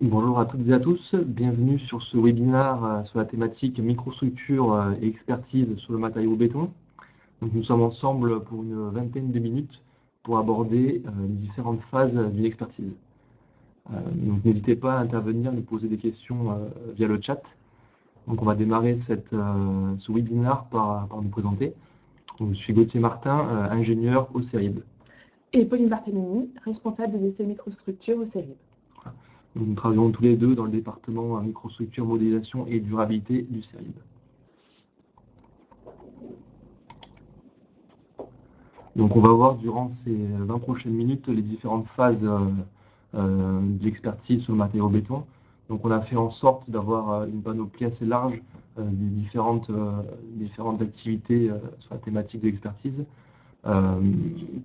Bonjour à toutes et à tous, bienvenue sur ce webinaire sur la thématique microstructure et expertise sur le matériau béton. Donc, nous sommes ensemble pour une vingtaine de minutes pour aborder les différentes phases d'une expertise. Donc n'hésitez pas à intervenir, nous poser des questions via le chat. Donc on va démarrer ce webinaire par nous présenter. Donc, je suis Gauthier Martin, ingénieur au CERIB. Et Pauline Barthélémy, responsable des essais microstructures au CERIB. Donc, nous travaillons tous les deux dans le département microstructure, modélisation et durabilité du CERIB. Donc on va voir durant ces 20 prochaines minutes les différentes phases d'expertise sur le matériau béton. Donc on a fait en sorte d'avoir une panoplie assez large des différentes activités sur la thématique de l'expertise.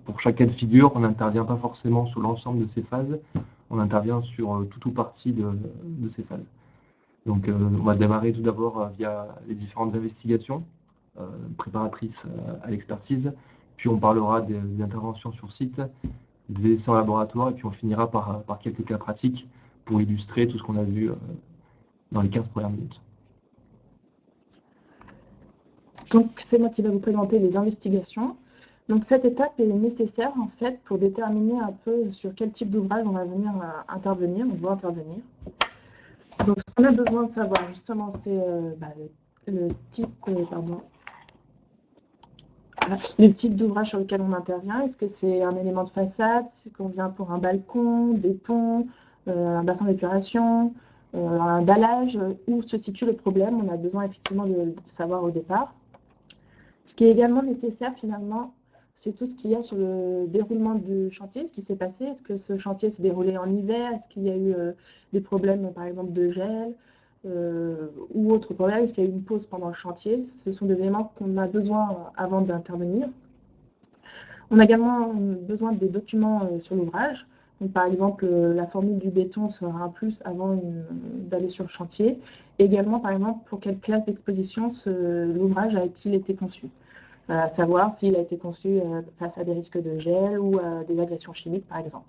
Pour chaque cas de figure, on n'intervient pas forcément sur l'ensemble de ces phases, on intervient sur tout ou partie de ces phases. Donc on va démarrer tout d'abord via les différentes investigations préparatrices à l'expertise, puis on parlera des interventions sur site, des essais en laboratoire, et puis on finira par quelques cas pratiques pour illustrer tout ce qu'on a vu dans les 15 premières minutes. Donc c'est moi qui vais vous présenter les investigations. Donc cette étape est nécessaire en fait pour déterminer un peu sur quel type d'ouvrage on va venir intervenir, on doit intervenir. Donc ce qu'on a besoin de savoir justement c'est le type d'ouvrage sur lequel on intervient. Est-ce que c'est un élément de façade, est-ce qu'on vient pour un balcon, des ponts, un bassin d'épuration, un dallage, où se situe le problème? On a besoin effectivement de savoir au départ. Ce qui est également nécessaire finalement, c'est tout ce qu'il y a sur le déroulement du chantier, ce qui s'est passé. Est-ce que ce chantier s'est déroulé en hiver? Est-ce qu'il y a eu des problèmes par exemple de gel ou autre problème? Est-ce qu'il y a eu une pause pendant le chantier? Ce sont des éléments qu'on a besoin avant d'intervenir. On a également besoin des documents sur l'ouvrage. Donc, par exemple, la formule du béton sera un plus avant d'aller sur le chantier. Et également, par exemple, pour quelle classe d'exposition l'ouvrage a-t-il été conçu. À savoir s'il a été conçu face à des risques de gel ou à des agressions chimiques, par exemple.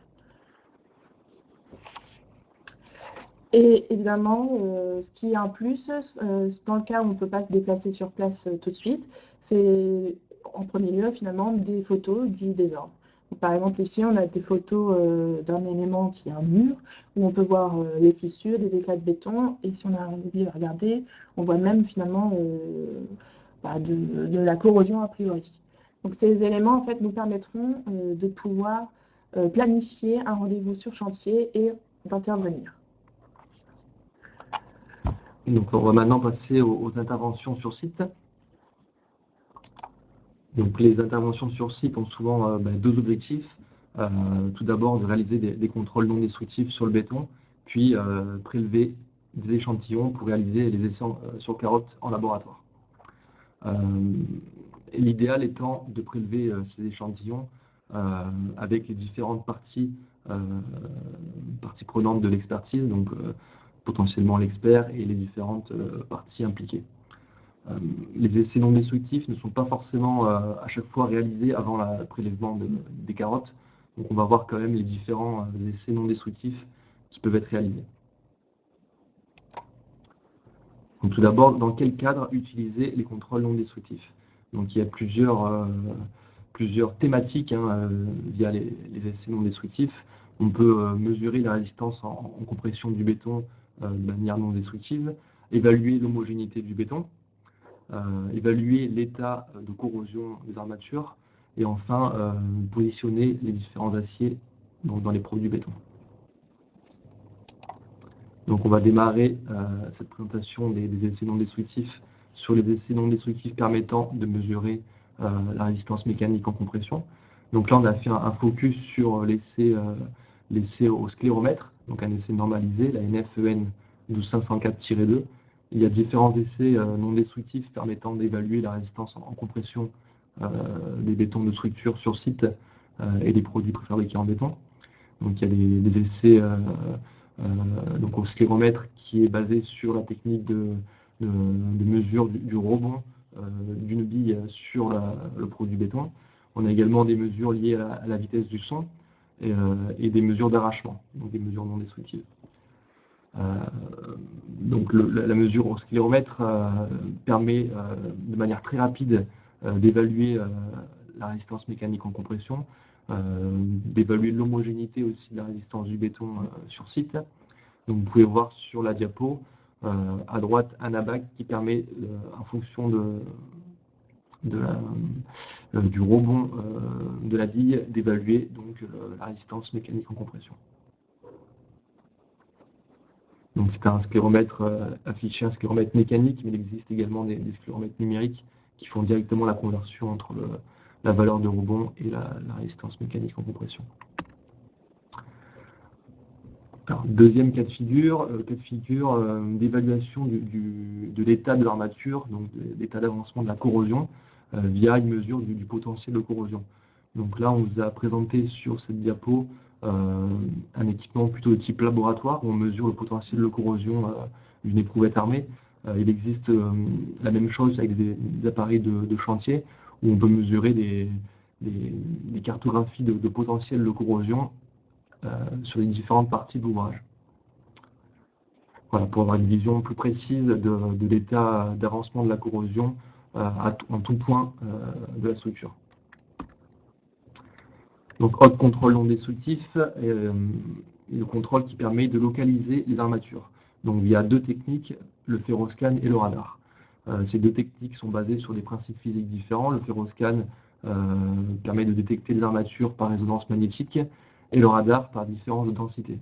Et évidemment, ce qui est un plus, dans le cas où on ne peut pas se déplacer sur place tout de suite, c'est en premier lieu finalement des photos du désordre. Donc, par exemple ici on a des photos d'un élément qui est un mur, où on peut voir les fissures, des éclats de béton, et si on a envie de regarder, on voit même finalement de la corrosion a priori. Donc ces éléments en fait nous permettront de pouvoir planifier un rendez-vous sur chantier et d'intervenir. Donc on va maintenant passer aux interventions sur site. Donc les interventions sur site ont souvent deux objectifs. Tout d'abord de réaliser des contrôles non destructifs sur le béton, puis prélever des échantillons pour réaliser les essais sur carottes en laboratoire. L'idéal étant de prélever ces échantillons avec les différentes parties prenantes de l'expertise, donc potentiellement l'expert et les différentes parties impliquées. Les essais non destructifs ne sont pas forcément à chaque fois réalisés avant le prélèvement des carottes, donc on va voir quand même les différents essais non destructifs qui peuvent être réalisés. Donc tout d'abord, dans quel cadre utiliser les contrôles non destructifs? Donc il y a plusieurs thématiques via les essais non destructifs. On peut mesurer la résistance en compression du béton de manière non destructive, évaluer l'homogénéité du béton, évaluer l'état de corrosion des armatures et enfin positionner les différents aciers dans les produits béton. Donc on va démarrer cette présentation des essais non destructifs sur les essais non destructifs permettant de mesurer la résistance mécanique en compression. Donc là on a fait un focus sur l'essai au scléromètre, donc un essai normalisé, la NFEN 12504-2. Il y a différents essais non destructifs permettant d'évaluer la résistance en compression des bétons de structure sur site et des produits préfabriqués en béton. Donc il y a des essais donc au scléromètre qui est basé sur la technique de mesure du rebond d'une bille sur le produit béton. On a également des mesures liées à la vitesse du son et des mesures d'arrachement, donc des mesures non destructives. Donc la mesure au scléromètre permet de manière très rapide d'évaluer la résistance mécanique en compression, d'évaluer l'homogénéité aussi de la résistance du béton sur site. Donc vous pouvez voir sur la diapo à droite un abac qui permet, en fonction du rebond de la bille, d'évaluer donc la résistance mécanique en compression. Donc c'est un scléromètre affiché, un scléromètre mécanique, mais il existe également des scléromètres numériques qui font directement la conversion entre la valeur de rebond et la résistance mécanique en compression. Alors, deuxième cas de figure d'évaluation de l'état de l'armature, donc l'état d'avancement de la corrosion, via une mesure du potentiel de corrosion. Donc là, on vous a présenté sur cette diapo un équipement plutôt de type laboratoire, où on mesure le potentiel de corrosion d'une éprouvette armée. Il existe la même chose avec des appareils de chantier, où on peut mesurer des cartographies de potentiel de corrosion sur les différentes parties de l'ouvrage. Voilà, pour avoir une vision plus précise de l'état d'avancement de la corrosion en tout point de la structure. Donc, autre contrôle non destructif, le contrôle qui permet de localiser les armatures. Donc, il y a deux techniques, le ferroscan et le radar. Ces deux techniques sont basées sur des principes physiques différents. Le ferroscan permet de détecter les armatures par résonance magnétique et le radar par différence de densité.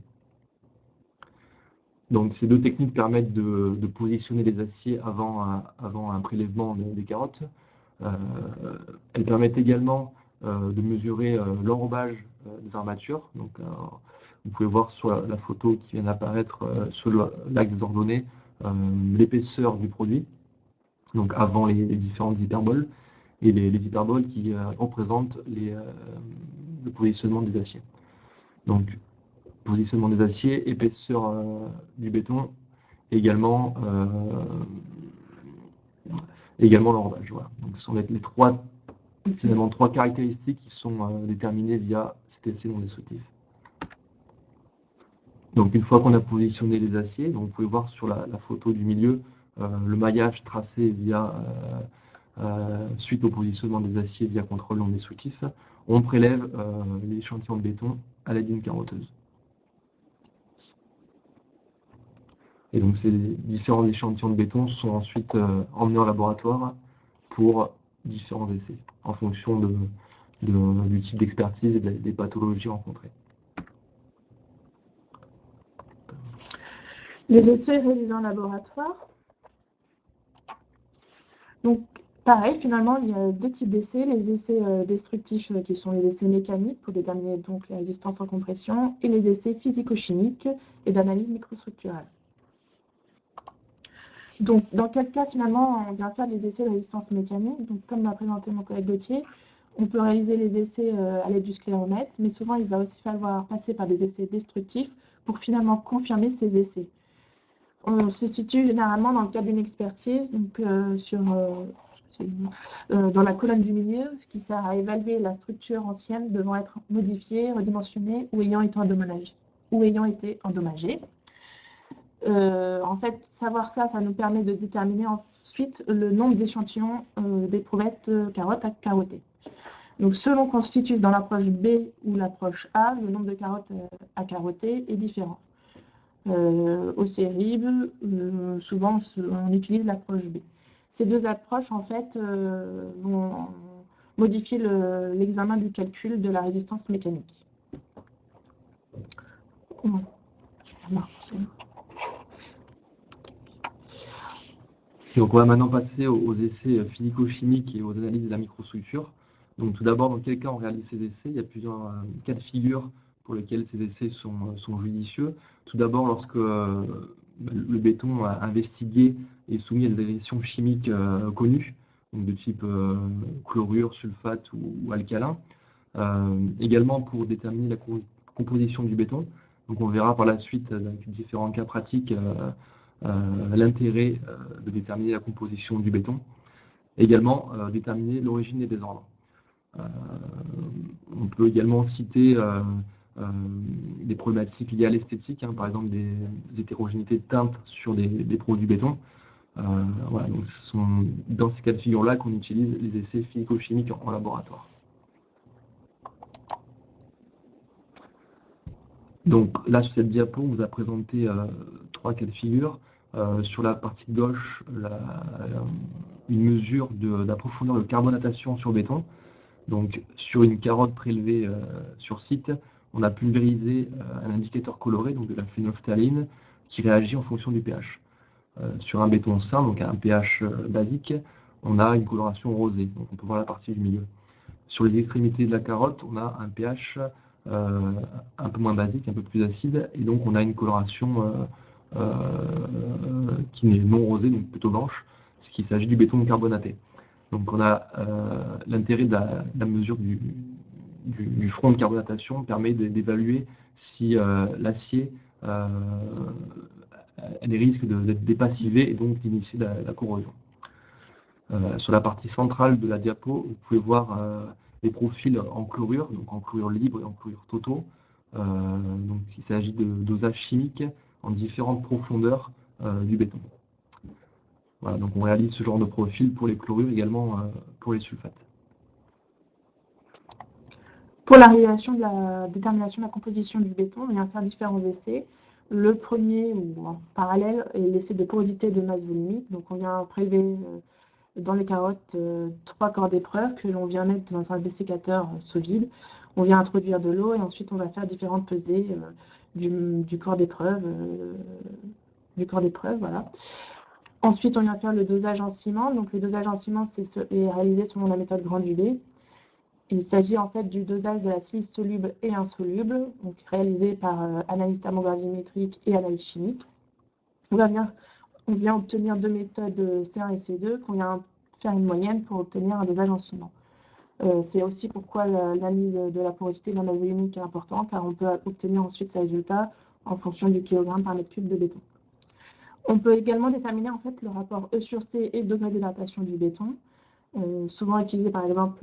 Donc ces deux techniques permettent de positionner les aciers avant un prélèvement des carottes. Elles permettent également de mesurer l'enrobage des armatures. Donc, vous pouvez voir sur la photo qui vient d'apparaître sur l'axe des ordonnées l'épaisseur du produit, donc avant les différentes hyperboles, et les hyperboles qui représentent le positionnement des aciers. Donc, positionnement des aciers, épaisseur du béton, également l'enrobage. Voilà. Donc, ce sont finalement trois caractéristiques qui sont déterminées via cet essai non destructif. Donc, une fois qu'on a positionné les aciers, donc vous pouvez voir sur la photo du milieu le maillage tracé suite au positionnement des aciers via contrôle non destructif, on prélève l'échantillon de béton à l'aide d'une carotteuse. Et donc ces différents échantillons de béton sont ensuite emmenés en laboratoire pour différents essais, en fonction du type d'expertise et des pathologies rencontrées. Les essais réalisés en laboratoire. Donc, pareil, finalement, il y a deux types d'essais. Les essais destructifs, qui sont les essais mécaniques pour déterminer donc la résistance en compression, et les essais physico-chimiques et d'analyse microstructurale. Donc, dans quel cas, finalement, on vient faire des essais de résistance mécanique. Donc, comme l'a présenté mon collègue Gauthier, on peut réaliser les essais à l'aide du scléromètre, mais souvent, il va aussi falloir passer par des essais destructifs pour finalement confirmer ces essais. On se situe généralement dans le cadre d'une expertise, donc dans la colonne du milieu, ce qui sert à évaluer la structure ancienne devant être modifiée, redimensionnée ou ayant été endommagée. En fait, savoir ça nous permet de déterminer ensuite le nombre d'échantillons d'éprouvettes carottes à carotter. Donc, selon qu'on se situe dans l'approche B ou l'approche A, le nombre de carottes à carotter est différent. Au CERIB, souvent on utilise l'approche B. Ces deux approches, en fait, vont modifier l'examen du calcul de la résistance mécanique. Donc on va maintenant passer aux essais physico-chimiques et aux analyses de la microstructure. Donc tout d'abord, dans quel cas on réalise ces essais? Il y a plusieurs cas de figure pour lesquels ces essais sont judicieux. Tout d'abord, lorsque le béton investigué est soumis à des agressions chimiques connues, donc de type chlorure, sulfate ou alcalin. Également pour déterminer la composition du béton. Donc on verra par la suite, avec différents cas pratiques, l'intérêt de déterminer la composition du béton. Également, déterminer l'origine des désordres. On peut également citer des problématiques liées à l'esthétique, hein, par exemple des hétérogénéités de teintes sur des produits béton. Voilà, donc ce sont dans ces cas de figure-là qu'on utilise les essais physico-chimiques en laboratoire. Donc là, sur cette diapo, on vous a présenté 3 cas de figure. Sur la partie gauche, une mesure de la profondeur de carbonatation sur béton. Donc sur une carotte prélevée sur site, on a pulvérisé un indicateur coloré, donc de la phénophtaline, qui réagit en fonction du pH. Sur un béton sain, donc un pH basique, on a une coloration rosée, donc on peut voir la partie du milieu. Sur les extrémités de la carotte, on a un pH un peu moins basique, un peu plus acide, et donc on a une coloration qui n'est non rosée, donc plutôt blanche, parce qu'il s'agit du béton carbonaté. Donc on a l'intérêt de la mesure du front de carbonatation permet d'évaluer si l'acier a des risques d'être dépassivé et donc d'initier la corrosion. Sur la partie centrale de la diapo, vous pouvez voir les profils en chlorure, donc en chlorure libre et en chlorure totaux. Donc il s'agit de dosages chimiques en différentes profondeurs du béton. Voilà, donc on réalise ce genre de profil pour les chlorures, également pour les sulfates. Pour la réalisation de la détermination de la composition du béton, on vient faire différents essais. Le premier, ou en parallèle, est l'essai de porosité de masse volumique. Donc on vient prélever dans les carottes 3 corps d'épreuve que l'on vient mettre dans un dessécateur sous vide. On vient introduire de l'eau et ensuite on va faire différentes pesées du corps d'épreuve. Voilà. Ensuite, on vient faire le dosage en ciment. Donc le dosage en ciment est réalisé selon la méthode granulée. Il s'agit en fait du dosage de la silice soluble et insoluble, donc réalisé par analyse thermogravimétrique et analyse chimique. On vient obtenir 2 méthodes C1 et C2 qu'on vient faire une moyenne pour obtenir un dosage en ciment. C'est aussi pourquoi l'analyse de la porosité de la masse volumique est importante, car on peut obtenir ensuite ces résultats en fonction du kilogramme par mètre cube de béton. On peut également déterminer en fait le rapport E sur C et le degré d'hydratation du béton. Souvent utilisé par exemple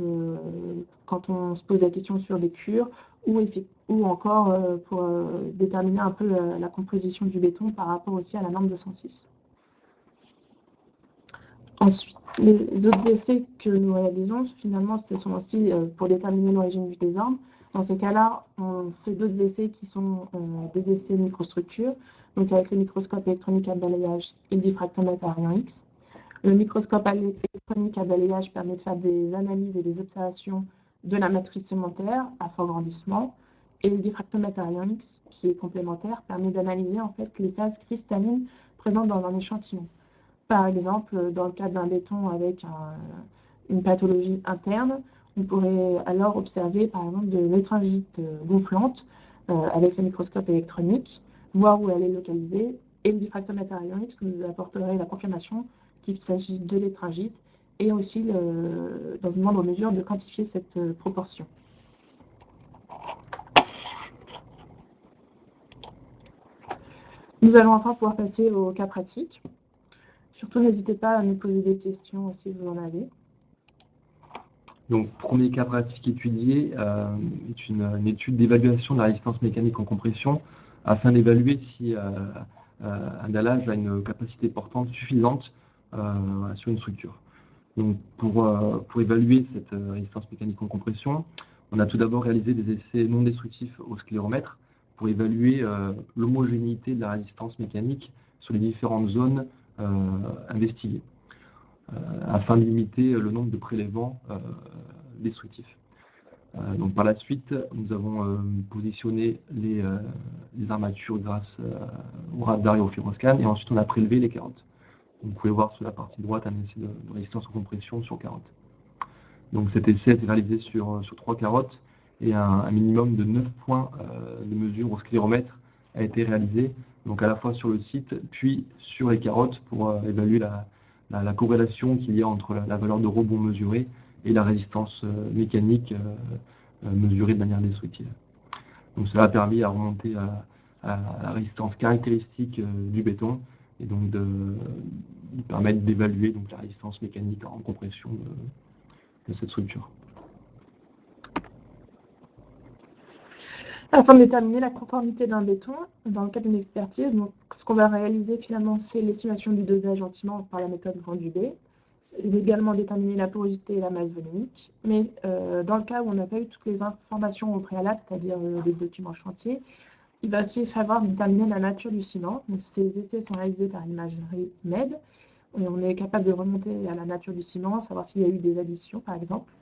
quand on se pose la question sur des cures ou encore pour déterminer un peu la composition du béton par rapport aussi à la norme 206. Ensuite, les autres essais que nous réalisons, finalement, ce sont aussi pour déterminer l'origine du désordre. Dans ces cas-là, on fait d'autres essais qui sont des essais de microstructure, donc avec le microscope électronique à balayage et le diffractomètre à rayon X. Le microscope électronique à balayage permet de faire des analyses et des observations de la matrice sédimentaire à fort grandissement. Et le diffractomètre à rayon X, qui est complémentaire, permet d'analyser en fait les phases cristallines présentes dans un échantillon. Par exemple, dans le cas d'un béton avec une pathologie interne, on pourrait alors observer par exemple de l'étringite gonflante avec le microscope électronique, voir où elle est localisée, et le diffractomètre à rayon X nous apporterait la confirmation qu'il s'agit de l'étringite et aussi, dans une moindre mesure, de quantifier cette proportion. Nous allons enfin pouvoir passer au cas pratique. Surtout, n'hésitez pas à nous poser des questions si vous en avez. Donc, premier cas pratique étudié est une étude d'évaluation de la résistance mécanique en compression afin d'évaluer si un dallage a une capacité portante suffisante sur une structure. Donc, pour évaluer cette résistance mécanique en compression, on a tout d'abord réalisé des essais non destructifs au scléromètre pour évaluer l'homogénéité de la résistance mécanique sur les différentes zones investiguées, afin de limiter le nombre de prélèvements destructifs. Donc par la suite, nous avons positionné les armatures grâce au radar et au ferroscan, et ensuite on a prélevé les carottes. Vous pouvez voir sur la partie droite un essai de résistance aux compressions sur carottes. Donc cet essai a été réalisé sur 3 carottes, et un minimum de 9 points de mesure au scléromètre a été réalisé, donc à la fois sur le site, puis sur les carottes, pour évaluer la corrélation qu'il y a entre la valeur de rebond mesurée et la résistance mécanique mesurée de manière destructive. Donc cela a permis à remonter à la résistance caractéristique du béton, et donc de permettre d'évaluer donc la résistance mécanique en compression de cette structure. Afin de déterminer la conformité d'un béton, dans le cadre d'une expertise, donc, ce qu'on va réaliser finalement, c'est l'estimation du dosage en ciment par la méthode Grand Dubé. C'est également déterminer la porosité et la masse volumique. Mais dans le cas où on n'a pas eu toutes les informations au préalable, c'est-à-dire des documents chantiers, il va aussi falloir déterminer la nature du ciment. Donc, ces essais sont réalisés par l'imagerie MED. Et on est capable de remonter à la nature du ciment, savoir s'il y a eu des additions, par exemple.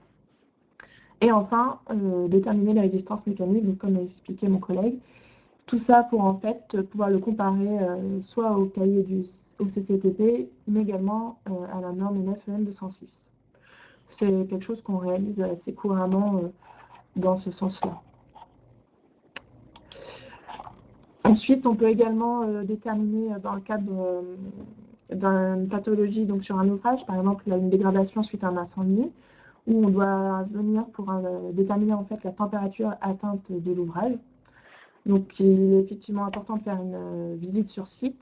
Et enfin, déterminer les résistances mécaniques, donc, comme l'a expliqué mon collègue. Tout ça pour en fait pouvoir le comparer soit au cahier au CCTP, mais également à la norme NFEN 206. C'est quelque chose qu'on réalise assez couramment dans ce sens-là. Ensuite, on peut également déterminer dans le cadre d'une pathologie donc sur un ouvrage, par exemple une dégradation suite à un incendie, où on doit venir pour déterminer en fait la température atteinte de l'ouvrage. Donc, il est effectivement important de faire une visite sur site.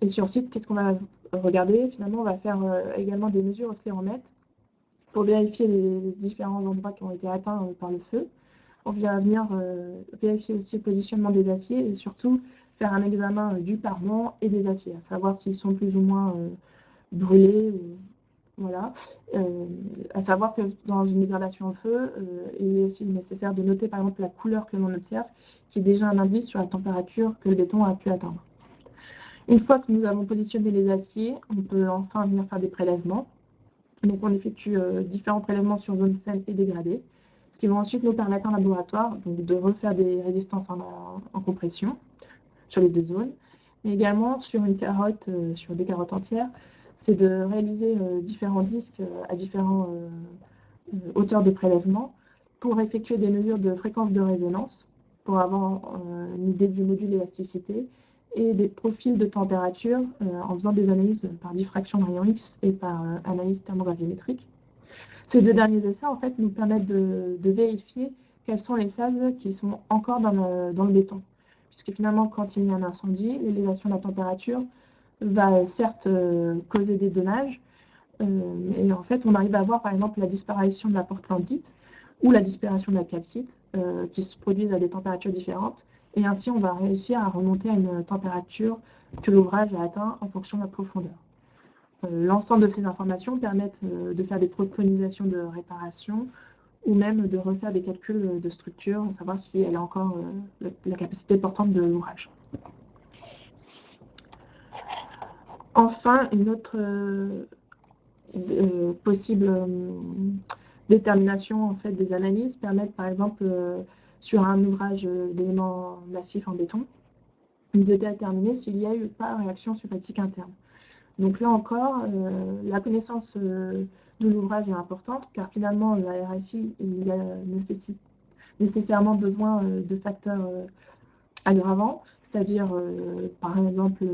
Et sur site, qu'est-ce qu'on va regarder? Finalement, on va faire également des mesures au scléromètre pour vérifier les différents endroits qui ont été atteints par le feu. On vient venir vérifier aussi le positionnement des aciers et surtout faire un examen du parement et des aciers, à savoir s'ils sont plus ou moins brûlés. Voilà. À savoir que dans une dégradation au feu, il est aussi nécessaire de noter par exemple la couleur que l'on observe, qui est déjà un indice sur la température que le béton a pu atteindre. Une fois que nous avons positionné les aciers, on peut enfin venir faire des prélèvements. Donc on effectue différents prélèvements sur zones saines et dégradées, ce qui va ensuite nous permettre en laboratoire donc, de refaire des résistances en compression sur les deux zones, mais également sur une carotte, sur des carottes entières, c'est de réaliser différents disques à différentes hauteurs de prélèvement pour effectuer des mesures de fréquence de résonance, pour avoir une idée du module d'élasticité et des profils de température en faisant des analyses par diffraction de rayon X et par analyse thermograviométrique. Ces deux derniers essais en fait, nous permettent de vérifier quelles sont les phases qui sont encore dans le béton. Puisque finalement, quand il y a un incendie, l'élévation de la température va certes causer des dommages, et en fait, on arrive à voir par exemple la disparition de la portlandite ou la disparition de la calcite qui se produisent à des températures différentes. Et ainsi, on va réussir à remonter à une température que l'ouvrage a atteint en fonction de la profondeur. L'ensemble de ces informations permettent de faire des préconisations de réparation ou même de refaire des calculs de structure, savoir si elle a encore la capacité portante de l'ouvrage. Enfin, une autre possible détermination en fait, des analyses permettent par exemple sur un ouvrage d'éléments massifs en béton de déterminer s'il y a eu pas réaction sympathique interne. Donc là encore, la connaissance de l'ouvrage est importante car finalement la RSI il a nécessairement besoin de facteurs aggravants, c'est-à-dire par exemple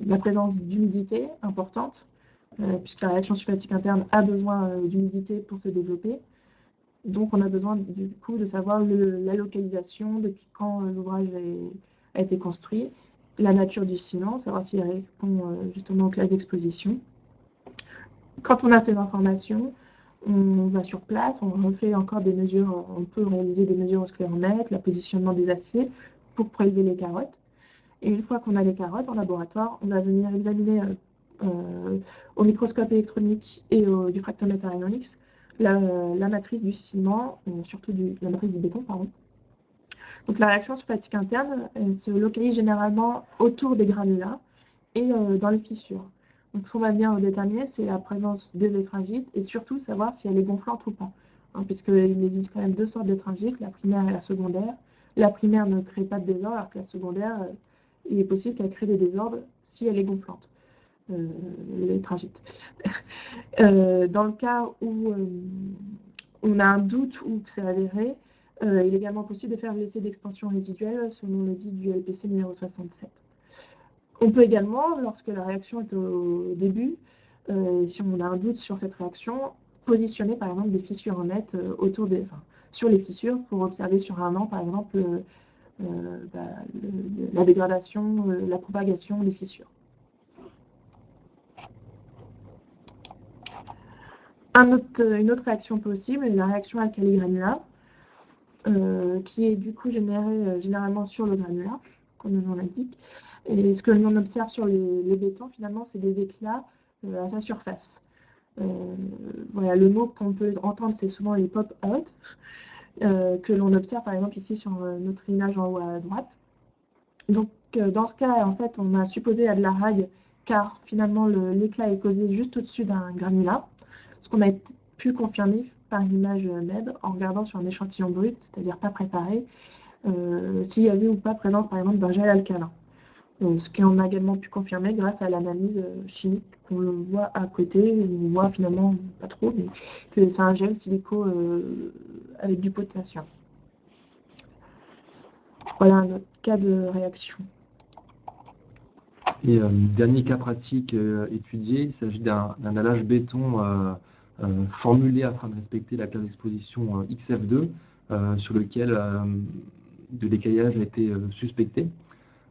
la présence d'humidité importante, puisque la réaction sulfatique interne a besoin d'humidité pour se développer. Donc on a besoin du coup de savoir la localisation, depuis quand l'ouvrage a été construit, la nature du ciment, savoir s'il répond justement aux classes d'exposition. Quand on a ces informations, on va sur place, on refait encore des mesures, on peut réaliser des mesures au scléromètre, le positionnement des aciers pour prélever les carottes. Et une fois qu'on a les carottes en laboratoire, on va venir examiner au microscope électronique et au diffractomètre à rayon X la matrice du ciment, surtout la matrice du béton, pardon. Donc la réaction sulfatique interne elle se localise généralement autour des granulats et dans les fissures. Donc ce qu'on va venir déterminer, c'est la présence des étringites et surtout savoir si elle est gonflante ou pas. Hein, puisqu'il existe quand même deux sortes d'étringites, la primaire et la secondaire. La primaire ne crée pas de désordre, alors que la secondaire, il est possible qu'elle crée des désordres si elle est gonflante, l'étringite. Dans le cas où on a un doute ou que c'est avéré, il est également possible de faire l'essai d'expansion résiduelle selon le guide du LPC numéro 67. On peut également, lorsque la réaction est au début, si on a un doute sur cette réaction, positionner par exemple des fissuromètres sur les fissures pour observer sur un an par exemple la dégradation, la propagation des fissures. Une autre réaction possible est la réaction alcali-granulat, qui est du coup généré généralement sur le granulat, comme le nom l'indique. Et ce que l'on observe sur les bétons, finalement, c'est des éclats à sa surface. Voilà, le mot qu'on peut entendre, c'est souvent les pop-out, que l'on observe par exemple ici sur notre image en haut à droite. Donc, dans ce cas, en fait, on a supposé à de la raille, car finalement, l'éclat est causé juste au-dessus d'un granulat, ce qu'on a pu confirmer par une image MEB en regardant sur un échantillon brut, c'est-à-dire pas préparé, s'il y avait ou pas présence, par exemple, d'un gel alcalin. Ce qu'on a également pu confirmer grâce à l'analyse chimique qu'on le voit à côté, on voit finalement pas trop, mais que c'est un gel silico avec du potassium. Voilà un autre cas de réaction. Et dernier cas pratique étudié, il s'agit d'un allage béton formulé afin de respecter la classe d'exposition XF2, sur lequel de l'écaillage a été suspecté.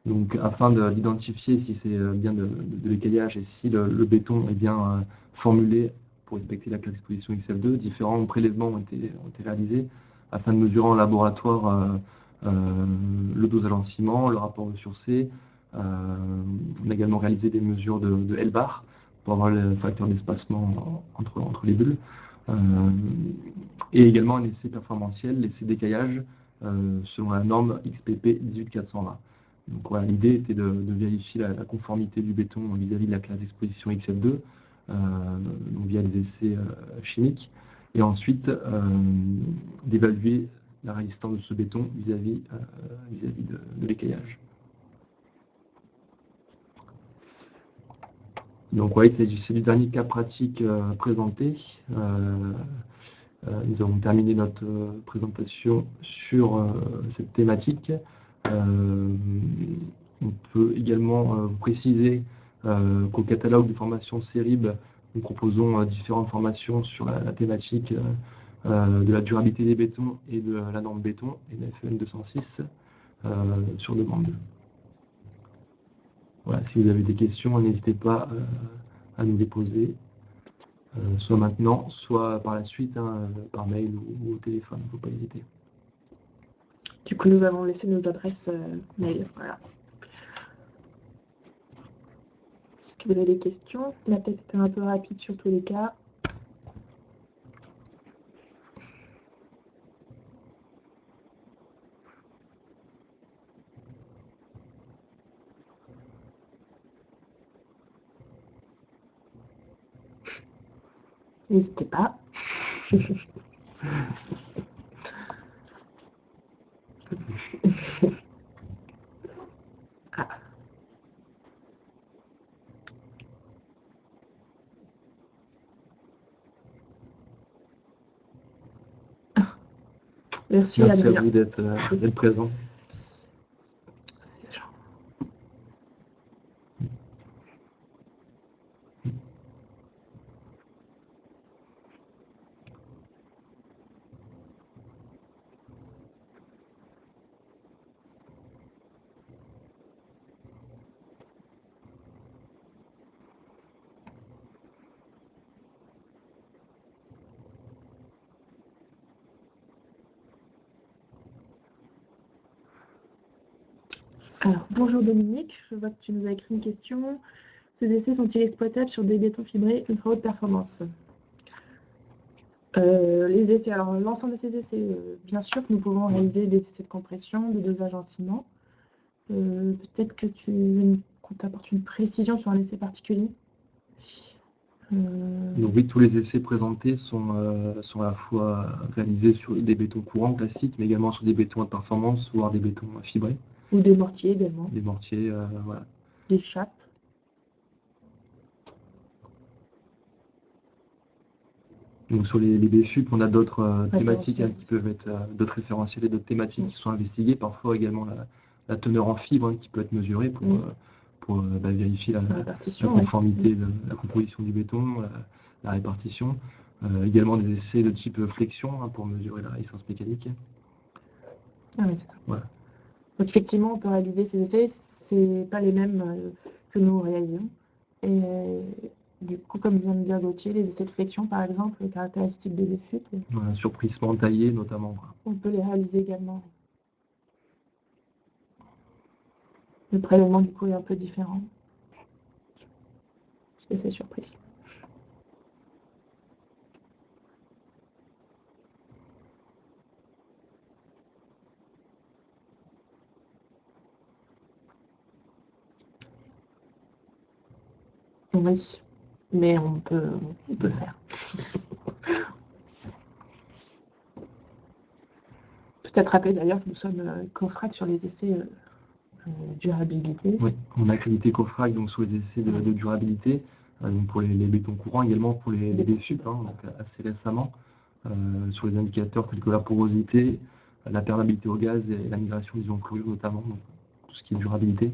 Donc, afin d'identifier si c'est bien de l'écaillage et si le béton est bien formulé pour respecter la classe d'exposition XF2, différents prélèvements ont été réalisés afin de mesurer en laboratoire le dosage en ciment, le rapport E sur C. On a également réalisé des mesures de L-bar pour avoir le facteur d'espacement entre les bulles. Et également un essai performantiel, l'essai d'écaillage selon la norme XPP 18420. Donc voilà, l'idée était de vérifier la conformité du béton vis-à-vis de la classe d'exposition XF2, donc via des essais chimiques, et ensuite d'évaluer la résistance de ce béton vis-à-vis de l'écaillage. Donc ouais, il s'agissait du dernier cas pratique présenté. Nous avons terminé notre présentation sur cette thématique. On peut également préciser qu'au catalogue de formation CERIB, nous proposons différentes formations sur la thématique de la durabilité des bétons et de la norme béton et de la FEN 206 sur demande. Voilà, si vous avez des questions, n'hésitez pas à nous les poser, soit maintenant, soit par la suite, par mail ou au téléphone, il ne faut pas hésiter. Du coup, nous avons laissé nos adresses mail. Voilà. Est-ce que vous avez des questions? On a peut-être été un peu rapide sur tous les cas. N'hésitez pas. Ah. Merci à Adrien. vous d'être présent. Alors, bonjour Dominique, je vois que tu nous as écrit une question. Ces essais sont-ils exploitables sur des bétons fibrés ultra haute performance? Les essais, alors l'ensemble de ces essais, bien sûr que nous pouvons réaliser des essais de compression, des dosages en ciment. Peut-être que qu'on t'apporte une précision sur un essai particulier. Donc oui, tous les essais présentés sont à la fois réalisés sur des bétons courants classiques, mais également sur des bétons à performance, voire des bétons fibrés. Ou des mortiers également. Des mortiers, voilà. Des chapes. Donc sur les BFUP, on a d'autres thématiques qui peuvent être d'autres référentiels et d'autres thématiques qui sont investiguées. Parfois également la teneur en fibre qui peut être mesurée pour vérifier la conformité de la composition du béton, la répartition. Également des essais de type flexion pour mesurer la résistance mécanique. Ah oui, c'est ça. Voilà. Donc effectivement, on peut réaliser ces essais, c'est pas les mêmes que nous réalisons. Et du coup, comme vient de dire Gauthier, les essais de flexion, par exemple, les caractéristiques des défutes, Voilà, sur prisme taillé notamment, quoi. on peut les réaliser également. Le prélèvement, du coup, est un peu différent. C'est fait sur prisme. Oui, mais on peut faire. Peut-être rappeler d'ailleurs que nous sommes COFRAC sur les essais durabilité. Oui, on a accrédité COFRAC donc sur les essais de durabilité, donc pour les bétons courants, également pour les DFUP, hein, donc assez récemment, sur les indicateurs tels que la porosité, la perméabilité au gaz et la migration des ions chlorure notamment, donc tout ce qui est durabilité.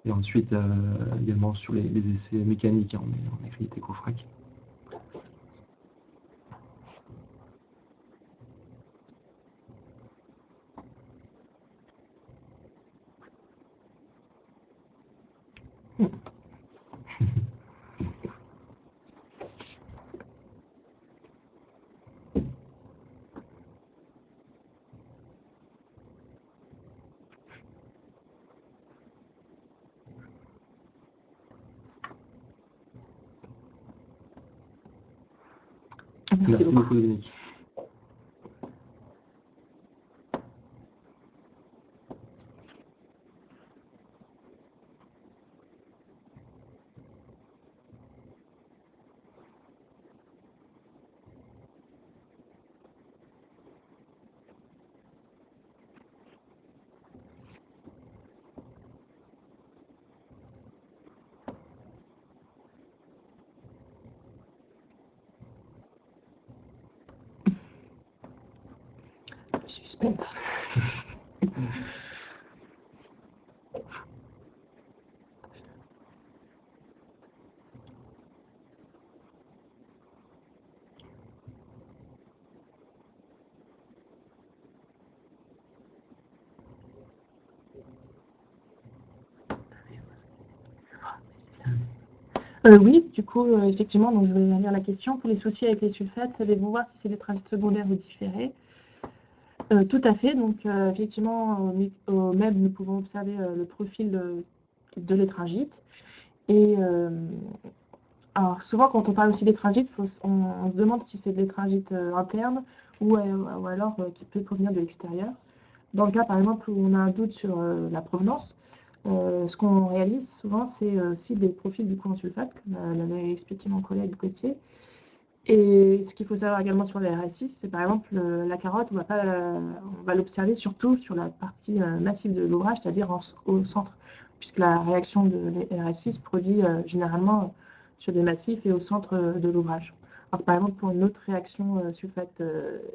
Et ensuite également sur les essais mécaniques, hein, on est accrédité COFRAC. Merci beaucoup Dominique. Suspense. Oui, du coup, effectivement, donc je vais lire la question. Pour les soucis avec les sulfates, savez-vous voir si c'est des tragites secondaires ou différés? Tout à fait. Donc, effectivement, au MEB, nous pouvons observer le profil de l'étringite. Et alors, souvent, quand on parle aussi d'étringite, on se demande si c'est de l'étringite interne ou alors qui peut provenir de l'extérieur. Dans le cas, par exemple, où on a un doute sur la provenance, ce qu'on réalise souvent, c'est aussi des profils du coup en sulfate, comme l'avait expliqué mon collègue Gauthier. Et ce qu'il faut savoir également sur les RS6, c'est par exemple la carotte, on va l'observer surtout sur la partie massive de l'ouvrage, c'est-à-dire au centre, puisque la réaction de RS6 produit généralement sur des massifs et au centre de l'ouvrage. Alors par exemple, pour une autre réaction sulfate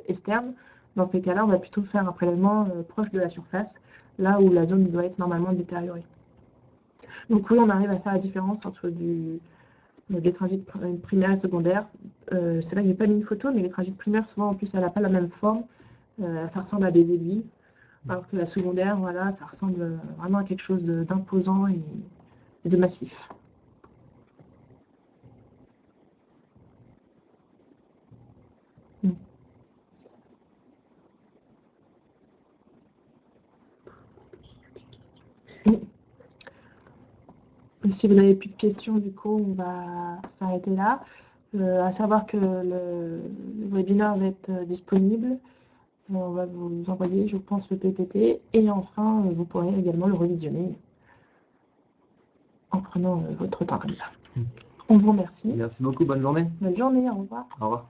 externe, dans ces cas-là, on va plutôt faire un prélèvement proche de la surface, là où la zone doit être normalement détériorée. Donc oui, on arrive à faire la différence entre l'étringite primaire et secondaire. C'est là que j'ai pas mis une photo, mais l'étringite primaire, souvent en plus, elle n'a pas la même forme. Ça ressemble à des aiguilles, alors que la secondaire, voilà, ça ressemble vraiment à quelque chose d'imposant et de massif. Si vous n'avez plus de questions, du coup, on va s'arrêter là. À savoir que le webinaire va être disponible. On va vous envoyer, je pense, le PPT. Et enfin, vous pourrez également le revisionner en prenant votre temps comme ça. On vous remercie. Merci beaucoup, bonne journée. Bonne journée, au revoir. Au revoir.